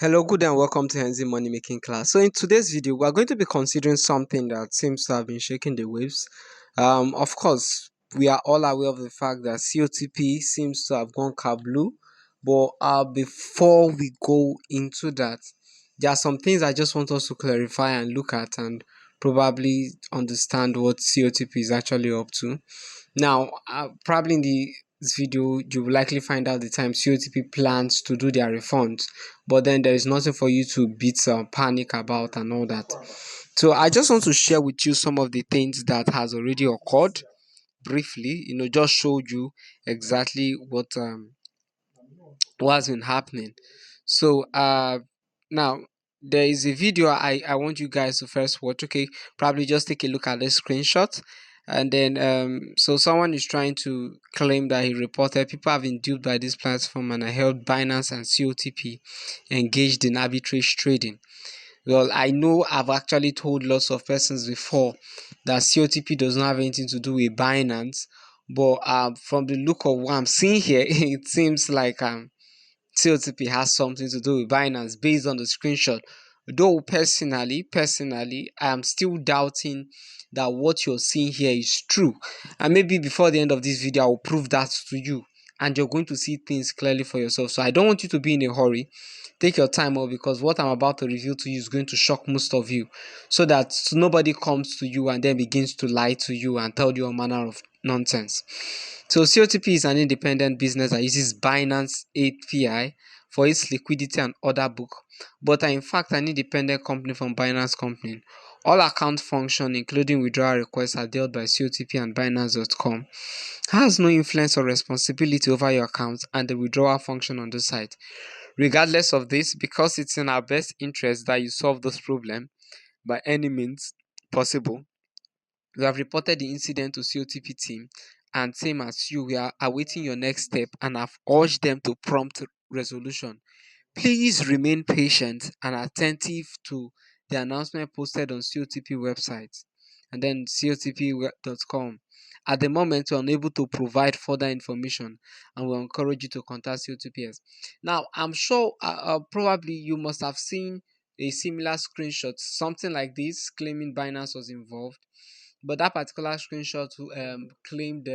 Hello, good and welcome to Henzi Money Making class. So in today's video, we are going to be considering something that seems to have been shaking the waves. Of course, we are all aware of the fact that COTP seems to have gone kablooey. But before we go into that, there are some things I just want us to clarify and look at and probably understand what COTP is actually up to. Now, probably in this video, you will likely find out the time COTP plans to do their refunds, but then there is nothing for you to beat panic about and all that. So I just want to share with you some of the things that has already occurred briefly. Just showed you exactly what has been happening. So now there is a video I want you guys to first watch. Okay, probably just take a look at the screenshot. And then so someone is trying to claim that he reported people have been duped by this platform and I held Binance and COTP engaged in arbitrage trading. Well, I know I've actually told lots of persons before that COTP does not have anything to do with Binance, but from the look of what I'm seeing here, it seems like COTP has something to do with Binance based on the screenshot. Though personally, I am still doubting that what you're seeing here is true. And maybe before the end of this video, I will prove that to you. And you're going to see things clearly for yourself. So I don't want you to be in a hurry. Take your time out because what I'm about to reveal to you is going to shock most of you. So that nobody comes to you and then begins to lie to you and tell you all manner of nonsense. So COTP is an independent business that uses Binance API for its liquidity and order book, but are in fact an independent company from Binance Company. All account function, including withdrawal requests, are dealt by COTP and Binance.com. Has no influence or responsibility over your account and the withdrawal function on the site. Regardless of this, because it's in our best interest that you solve this problem by any means possible, we have reported the incident to COTP team, and same as you, we are awaiting your next step and have urged them to prompt resolution. Please remain patient and attentive to the announcement posted on COTP website and then cotp.com. At the moment, we're unable to provide further information and we encourage you to contact COTPs. Now, I'm sure probably you must have seen a similar screenshot, something like this, claiming Binance was involved. But that particular screenshot claimed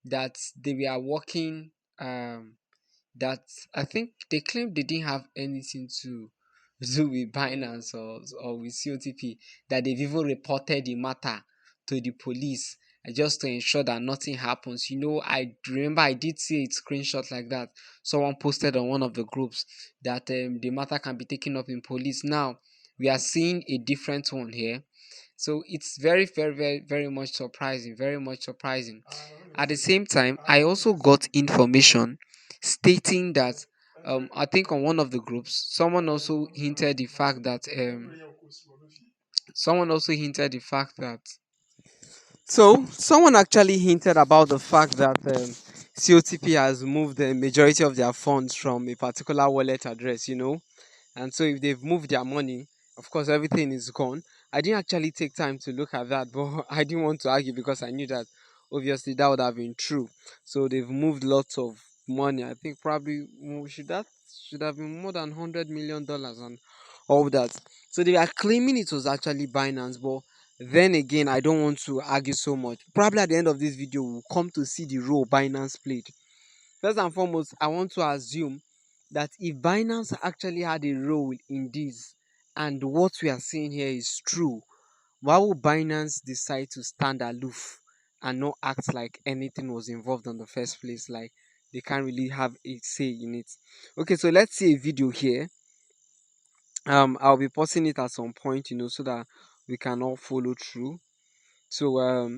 that they were working that I think they claimed they didn't have anything to do with Binance or with COTP, that they've even reported the matter to the police just to ensure that nothing happens. I remember I did see a screenshot like that. Someone posted on one of the groups that the matter can be taken up in police. Now, we are seeing a different one here. So it's very, very, very, very much surprising. Very much surprising. At the same time, I also got information stating that I think on one of the groups, someone also hinted the fact that someone actually hinted about the fact that COTP has moved the majority of their funds from a particular wallet address, and so if they've moved their money, of course everything is gone. I didn't actually take time to look at that, but I didn't want to argue because I knew that obviously that would have been true. So they've moved lots of money. I think probably should have been more than $100 million and all that. So they are claiming it was actually Binance, but then again, I don't want to argue so much. Probably at the end of this video, we'll come to see the role Binance played. First and foremost, I want to assume that if Binance actually had a role in this and what we are seeing here is true, why would Binance decide to stand aloof and not act like anything was involved in the first place? Like they can't really have a say in it. Okay, so let's see a video here. I'll be posting it at some point, so that we can all follow through. So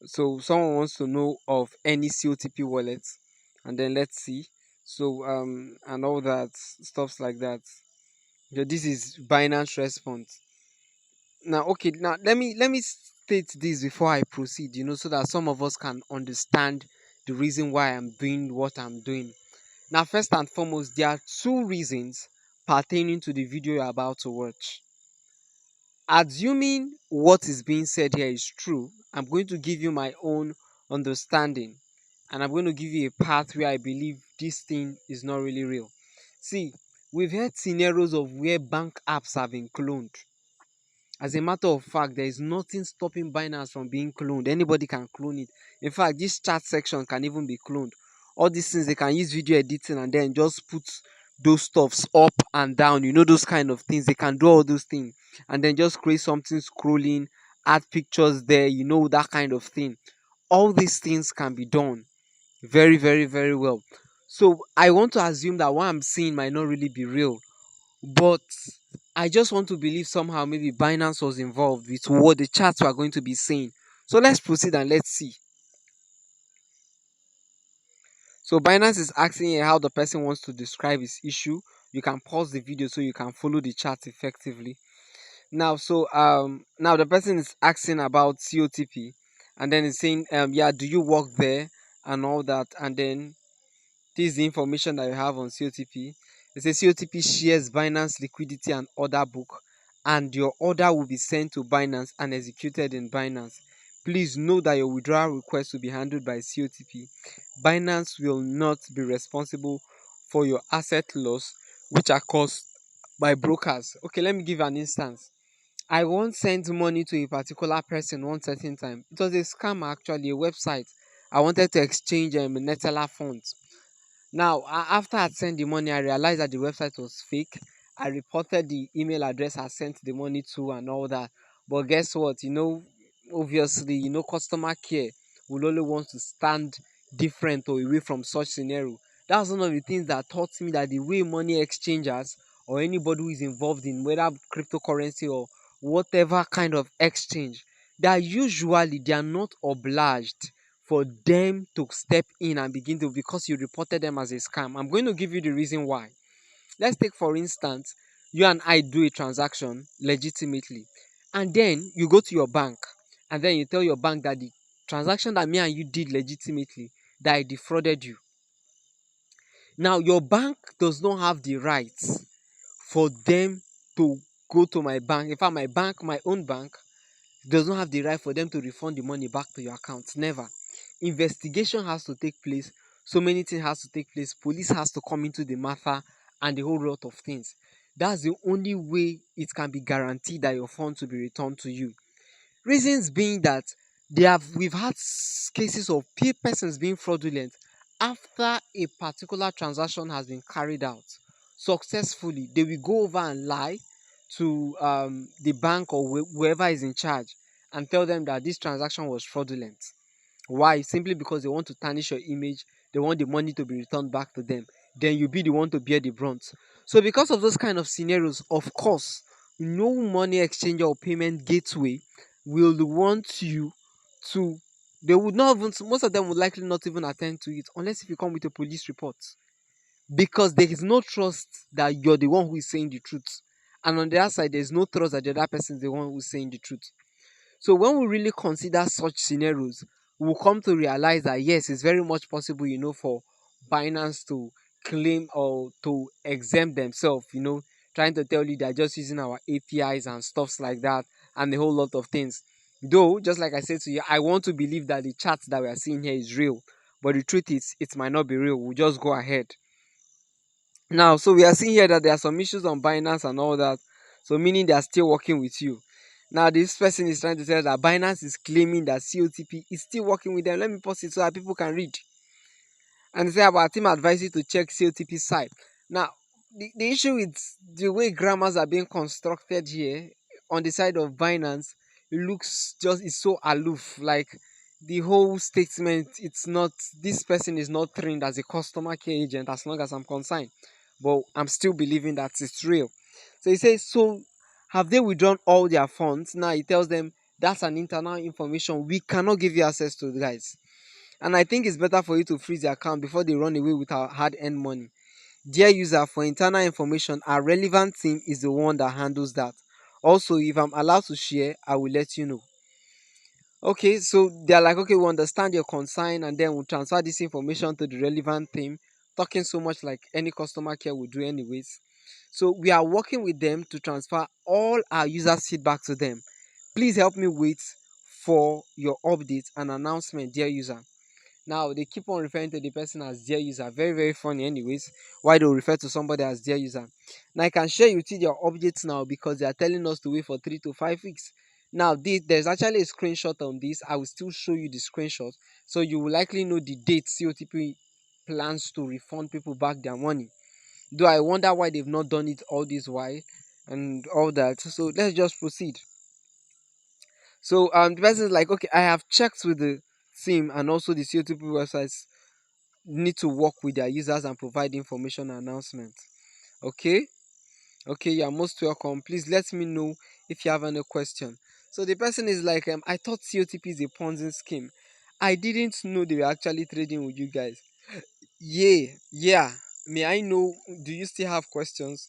so someone wants to know of any COTP wallets, and then let's see. So and all that stuffs like that. So this is Binance response. Now, okay, now let me state this before I proceed, so that some of us can understand the reason why I'm doing what I'm doing. Now, first and foremost, there are two reasons pertaining to the video you're about to watch. Assuming what is being said here is true, I'm going to give you my own understanding and I'm going to give you a path where I believe this thing is not really real. See, we've heard scenarios of where bank apps have been cloned. As a matter of fact, there is nothing stopping Binance from being cloned. Anybody can clone it. In fact, this chat section can even be cloned. All these things, they can use video editing and then just put those stuffs up and down. You know, those kind of things. They can do all those things and then just create something scrolling, add pictures there, you know, that kind of thing. All these things can be done very, very, very well. So I want to assume that what I'm seeing might not really be real, but I just want to believe somehow maybe Binance was involved with what the charts were going to be saying. So let's proceed and let's see. So Binance is asking here how the person wants to describe his issue. You can pause the video so you can follow the chart effectively. Now the person is asking about COTP, and then it's saying yeah, do you work there and all that, and then this is the information that you have on COTP. It says COTP shares Binance liquidity and order book, and your order will be sent to Binance and executed in Binance. Please know that your withdrawal request will be handled by COTP. Binance will not be responsible for your asset loss, which are caused by brokers. Okay, let me give an instance. I once sent money to a particular person one certain time. It was a scam, actually, a website. I wanted to exchange Netella funds. Now, after I sent the money, I realized that the website was fake. I reported the email address I sent the money to and all that. But guess what? Obviously, customer care will only want to stand different or away from such scenario. That's one of the things that taught me that the way money exchangers or anybody who is involved in whether cryptocurrency or whatever kind of exchange, that usually they are not obliged for them to step in and begin to, because you reported them as a scam. I'm going to give you the reason why. Let's take for instance, you and I do a transaction legitimately, and then you go to your bank and then you tell your bank that the transaction that me and you did legitimately, that I defrauded you. Now your bank does not have the rights for them to go to my bank. In fact, my own bank does not have the right for them to refund the money back to your account. Never. Investigation has to take place. So many things has to take place. Police has to come into the matter and the whole lot of things. That's the only way it can be guaranteed that your funds will be returned to you. Reasons being that we've had cases of persons being fraudulent after a particular transaction has been carried out successfully. They will go over and lie to the bank or whoever is in charge and tell them that this transaction was fraudulent. Why? Simply because they want to tarnish your image. They want the money to be returned back to them. Then you be the one to bear the brunt. So because of those kind of scenarios, of course, no money exchanger or payment gateway will want you to, they would not even, most of them would likely not even attend to it unless if you come with a police report, because there is no trust that you're the one who is saying the truth, and on the other side there's no trust that the other person is the one who's saying the truth. So when we really consider such scenarios, we'll come to realize that yes, it's very much possible, for Binance to claim or to exempt themselves, trying to tell you they're just using our APIs and stuffs like that and a whole lot of things. Though, just like I said to you, I want to believe that the chart that we are seeing here is real. But the truth is, it might not be real. We'll just go ahead. Now, so we are seeing here that there are some issues on Binance and all that. So meaning they are still working with you. Now, this person is trying to tell that Binance is claiming that COTP is still working with them. Let me pause it so that people can read. And say about team advise you to check COTP site. Now, the issue with the way grammars are being constructed here on the side of Binance, it looks just, it's so aloof. Like the whole statement, it's not, this person is not trained as a customer care agent as long as I'm concerned. But I'm still believing that it's real. So he says, so have they withdrawn all their funds? Now he tells them that's an internal information. We cannot give you access to the guys. And I think it's better for you to freeze the account before they run away with our hard-earned money. Dear user, for internal information, our relevant team is the one that handles that. Also, if I'm allowed to share, I will let you know. Okay, so they're like, okay, we understand your concern and then we'll transfer this information to the relevant team. Talking so much like any customer care would do anyways. So we are working with them to transfer all our users' feedback to them. Please help me wait for your update and announcement, dear user. Now they keep on referring to the person as their user. Very, very funny, anyways. Why they refer to somebody as their user? Now I can share you with their updates now because they are telling us to wait for 3 to 5 weeks. Now there's actually a screenshot on this. I will still show you the screenshot, so you will likely know the date COTP plans to refund people back their money. Though I wonder why they've not done it all this while and all that. So let's just proceed. So the person is like, okay, I have checked with the team and also the COTP websites need to work with their users and provide information and announcements. Okay, okay, you're most welcome. Please let me know if you have any question. So the person is like, I thought COTP is a Ponzi scheme. I didn't know they were actually trading with you guys. Yeah, yeah. May I know? Do you still have questions?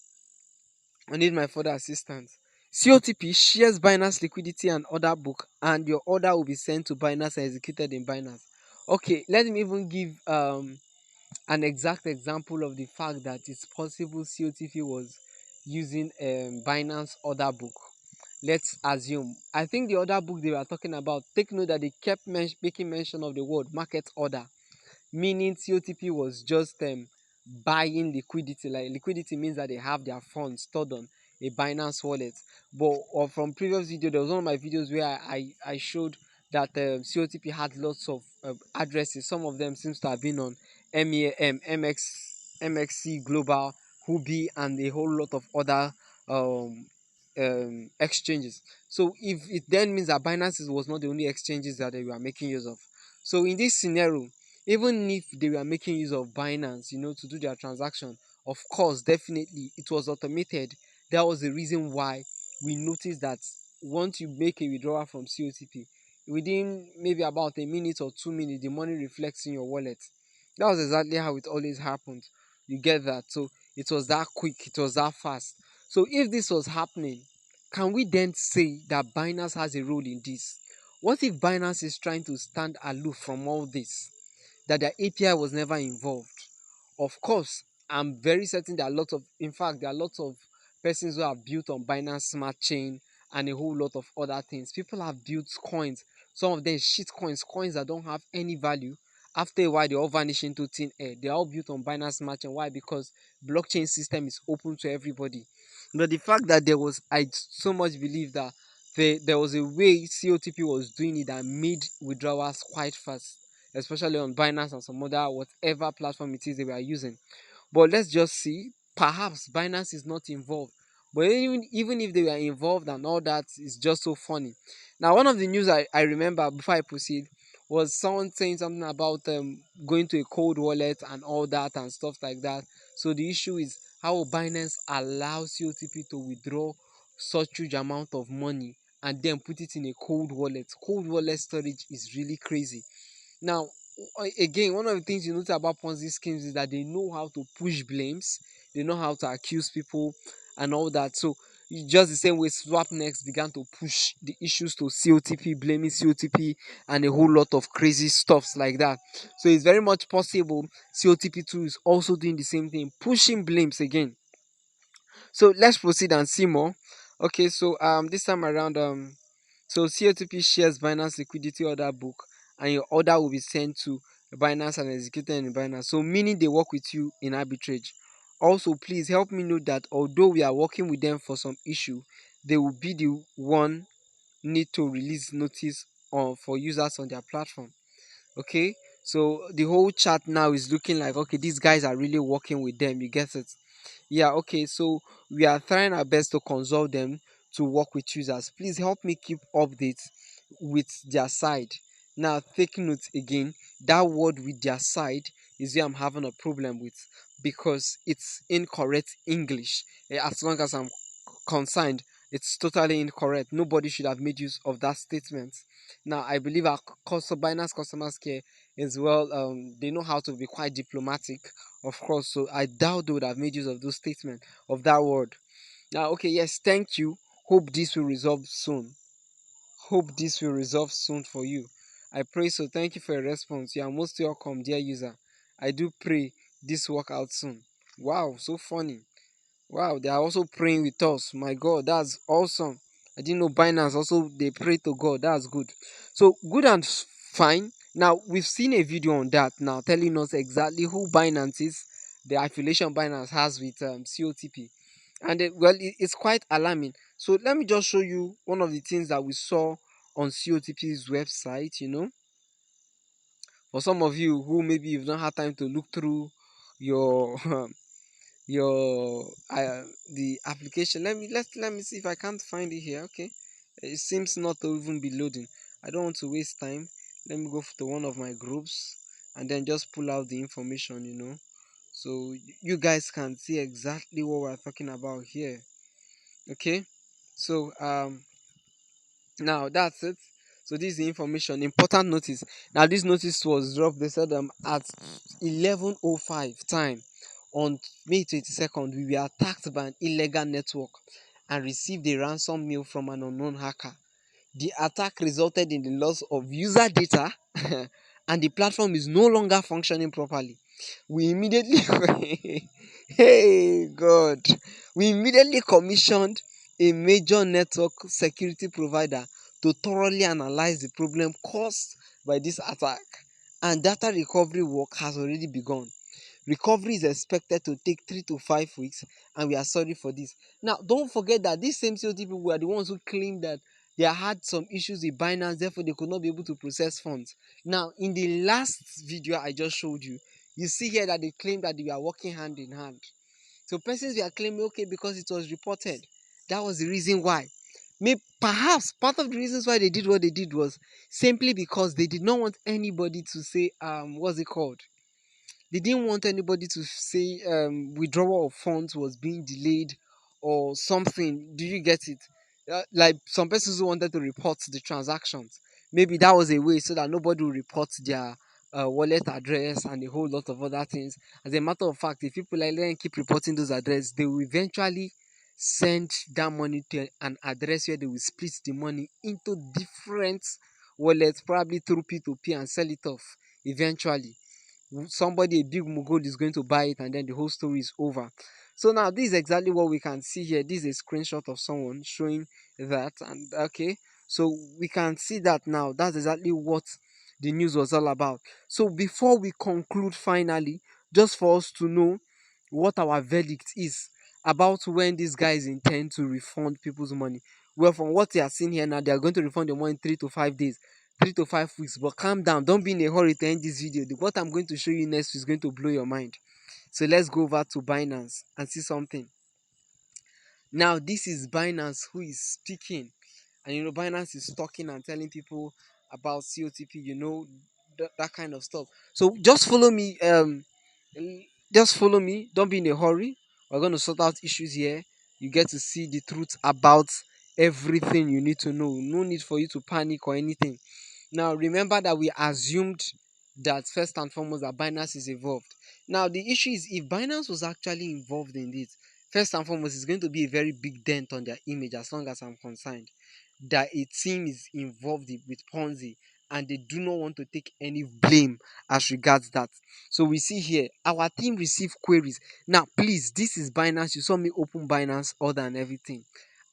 I need my further assistance. COTP shares Binance liquidity and order book, and your order will be sent to Binance and executed in Binance. Okay, let me even give an exact example of the fact that it's possible COTP was using Binance order book. Let's assume. I think the order book they were talking about, take note that they kept making mention of the word market order, meaning COTP was just buying liquidity. Like liquidity means that they have their funds stored on a Binance wallet. But or from previous video, there was one of my videos where I showed that COTP had lots of addresses. Some of them seems to have been on MXC Global, Hubi, and a whole lot of other um, exchanges. So if it then means that Binance was not the only exchanges that they were making use of. So in this scenario, even if they were making use of Binance, to do their transaction, of course, definitely it was automated. That was the reason why we noticed that once you make a withdrawal from COTP, within maybe about a minute or 2 minutes, the money reflects in your wallet. That was exactly how it always happened. You get that? So it was that quick, it was that fast. So if this was happening, can we then say that Binance has a role in this? What if Binance is trying to stand aloof from all this? That their API was never involved? Of course, I'm very certain there are lots of, in fact, there are lots of persons who have built on Binance Smart Chain and a whole lot of other things. People have built coins, some of them shit coins, coins that don't have any value. After a while, they all vanish into thin air. They are all built on Binance Smart Chain. Why? Because blockchain system is open to everybody. But the fact that I so much believe that there was a way COTP was doing it that made withdrawals quite fast, especially on Binance and some other whatever platform it is they were using. But let's just see. Perhaps Binance is not involved. But even if they were involved and all that, is just so funny. Now, one of the news I remember before I proceed was someone saying something about going to a cold wallet and all that and stuff like that. So the issue is how Binance allows COTP to withdraw such huge amount of money and then put it in a cold wallet. Cold wallet storage is really crazy. Now, again, one of the things you notice about Ponzi schemes is that they know how to push blames, they know how to accuse people and all that. So, just the same way Swapnext began to push the issues to COTP, blaming COTP, and a whole lot of crazy stuffs like that. So, it's very much possible COTP2 is also doing the same thing, pushing blames again. So let's proceed and see more. Okay, so this time around, so COTP shares Binance liquidity order book, and your order will be sent to Binance and executed in Binance. So meaning they work with you in arbitrage. Also, please help me note that although we are working with them for some issue, they will be the one need to release notice for users on their platform. Okay, so the whole chat now is looking like, okay, these guys are really working with them. You get it? Yeah, okay, so we are trying our best to consult them to work with users. Please help me keep updates with their side. Now take note again, that word with their side is where I'm having a problem with, because it's incorrect English. As long as I'm concerned, it's totally incorrect. Nobody should have made use of that statement. Now I believe our Binance customers care as well. They know how to be quite diplomatic, of course. So I doubt they would have made use of those statements of that word. Now, okay, yes, thank you. Hope this will resolve soon. Hope this will resolve soon for you. I pray so. Thank you for your response. You are most welcome, dear user. I do pray this work out soon. Wow, so funny. Wow, they are also praying with us. My God, that's awesome. I didn't know Binance also they pray to God. That's good. So good and fine. Now we've seen a video on that now telling us exactly who Binance is, the affiliation Binance has with COTP, and well, it's quite alarming. So let me just show you one of the things that we saw on COTP's website. For some of you who maybe you've not had time to look through your your the application. Let me see if I can't find it here. Okay, it seems not to even be loading. I don't want to waste time. Let me go to one of my groups and then just pull out the information, so you guys can see exactly what we're talking about here. Okay, so now that's it. So this is the information. Important notice. Now this notice was dropped. They said at 11:05 time on May 22nd, we were attacked by an illegal network and received a ransom mail from an unknown hacker. The attack resulted in the loss of user data and the platform is no longer functioning properly. We immediately hey God, we immediately commissioned a major network security provider to thoroughly analyze the problem caused by this attack, and data recovery work has already begun. Recovery is expected to take 3 to 5 weeks, and we are sorry for this. Now, don't forget that these same COT people were the ones who claimed that they had some issues with Binance, therefore they could not be able to process funds. Now, in the last video I just showed you, you see here that they claim that they are working hand in hand. So persons were claiming, okay, because it was reported, that was the reason why. Maybe perhaps part of the reasons why they did what they did was simply because they did not want anybody to say what's it called, they didn't want anybody to say withdrawal of funds was being delayed or something. Do you get it? Like some persons who wanted to report the transactions. Maybe that was a way so that nobody will report their wallet address and a whole lot of other things. As a matter of fact, if people like them keep reporting those addresses, they will eventually send that money to an address where they will split the money into different wallets, probably through P2P, and sell it off eventually. Somebody, a big mogul, is going to buy it and then the whole story is over. So now this is exactly what we can see here. This is a screenshot of someone showing that, and okay, so we can see that now. That's exactly what the news was all about. So before we conclude, finally, just for us to know what our verdict is about when these guys intend to refund people's money. Well, from what they are seeing here now, they are going to refund the money in 3 to 5 days, 3 to 5 weeks. But calm down, don't be in a hurry to end this video. What I'm going to show you next is going to blow your mind. So let's go over to Binance and see something. Now this is Binance who is speaking, and Binance is talking and telling people about COTP, that kind of stuff. So just follow me. Just follow me. Don't be in a hurry. We're going to sort out issues here. You get to see the truth about everything you need to know. No need for you to panic or anything. Now, remember that we assumed that first and foremost that Binance is involved. Now, the issue is if Binance was actually involved in this, first and foremost, it's going to be a very big dent on their image as long as I'm concerned. That a team is involved with Ponzi and they do not want to take any blame as regards that. So we see here, our team received queries. Now, please, this is Binance. You saw me open Binance order and everything.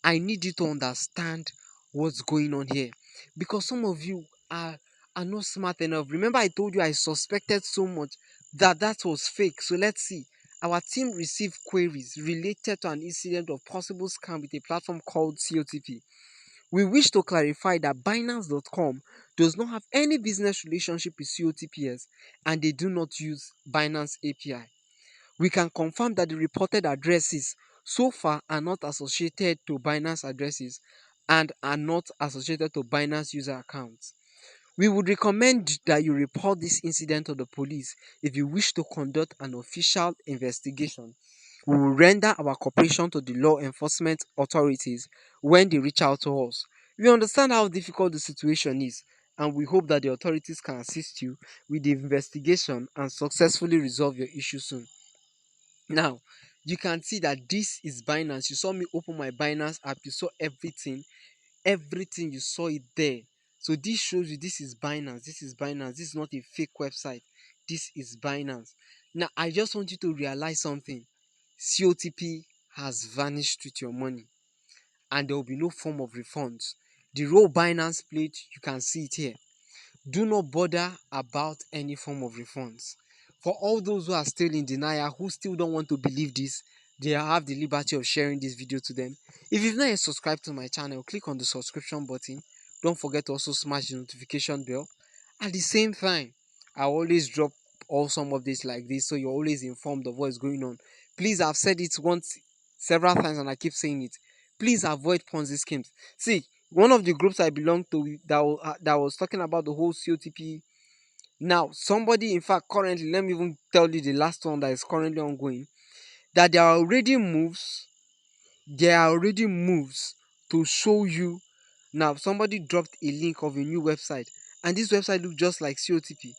I need you to understand what's going on here because some of you are not smart enough. Remember, I told you I suspected so much that was fake. So let's see. Our team received queries related to an incident of possible scam with a platform called COTP. We wish to clarify that Binance.com does not have any business relationship with COTPs and they do not use Binance API. We can confirm that the reported addresses so far are not associated to Binance addresses and are not associated to Binance user accounts. We would recommend that you report this incident to the police if you wish to conduct an official investigation. We will render our cooperation to the law enforcement authorities when they reach out to us. We understand how difficult the situation is, and we hope that the authorities can assist you with the investigation and successfully resolve your issue soon. Now, you can see that this is Binance. You saw me open my Binance app, you saw everything, you saw it there. So this shows you this is Binance. This is Binance. This is not a fake website. This is Binance. Now, I just want you to realize something. COTP has vanished with your money and there will be no form of refunds. The role Binance played, you can see it here. Do not bother about any form of refunds. For all those who are still in denial, who still don't want to believe this, they have the liberty of sharing this video to them. If you've not yet subscribed to my channel, click on the subscription button. Don't forget to also smash the notification bell. At the same time, I always drop awesome updates like this, so you're always informed of what's going on. Please, I've said it once several times and I keep saying it. Please avoid Ponzi schemes. See, one of the groups I belong to that was talking about the whole COTP. Now, somebody, in fact, currently, let me even tell you the last one that is currently ongoing, that there are already moves to show you. Now, somebody dropped a link of a new website, and this website looks just like COTP.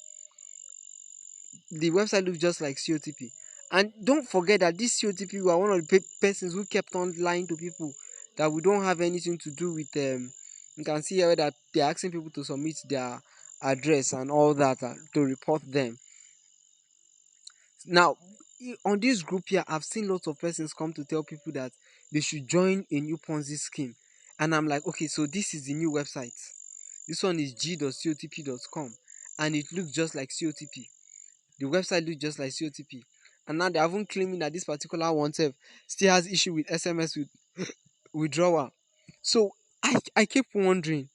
The website looks just like COTP. And don't forget that this COTP were one of the persons who kept on lying to people that we don't have anything to do with them. You can see here that they're asking people to submit their address and all that to report them. Now, on this group here, I've seen lots of persons come to tell people that they should join a new Ponzi scheme. And I'm like, okay, so this is the new website. This one is g.cotp.com, and it looks just like COTP. The website looks just like COTP. And now they're even claiming that this particular one still has issue with SMS withdrawal. So I keep wondering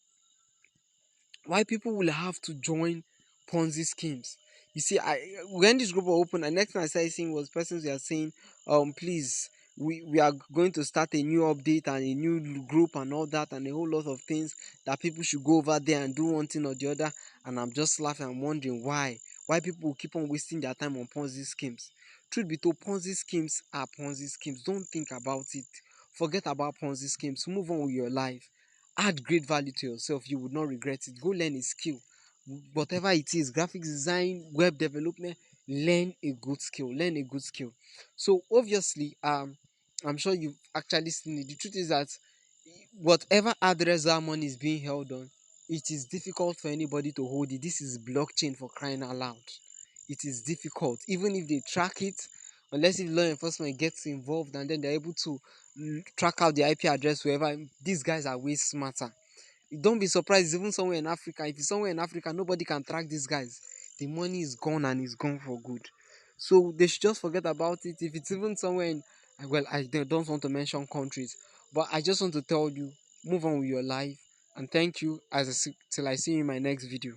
why people will have to join Ponzi schemes. You see, when this group was open, the next thing I started seeing was persons who are saying, please, we are going to start a new update and a new group and all that and a whole lot of things that people should go over there and do one thing or the other. And I'm just laughing. I'm wondering why people will keep on wasting their time on Ponzi schemes. Truth be told, Ponzi schemes are Ponzi schemes. Don't think about it. Forget about Ponzi schemes. Move on with your life. Add great value to yourself. You would not regret it. Go learn a skill, whatever it is, graphics design, web development. Learn a good skill. Learn a good skill. So obviously, I'm sure you've actually seen it. The truth is that whatever address that money is being held on, it is difficult for anybody to hold it. This is blockchain, for crying out loud. It is difficult, even if they track it, unless if law enforcement gets involved and then they're able to track out the IP address wherever. These guys are way smarter. Don't be surprised, even somewhere in Africa. If it's somewhere in Africa, nobody can track these guys. The money is gone and it's gone for good. So they should just forget about it. If it's even somewhere in, well, I don't want to mention countries, but I just want to tell you, move on with your life. And thank you till I see you in my next video.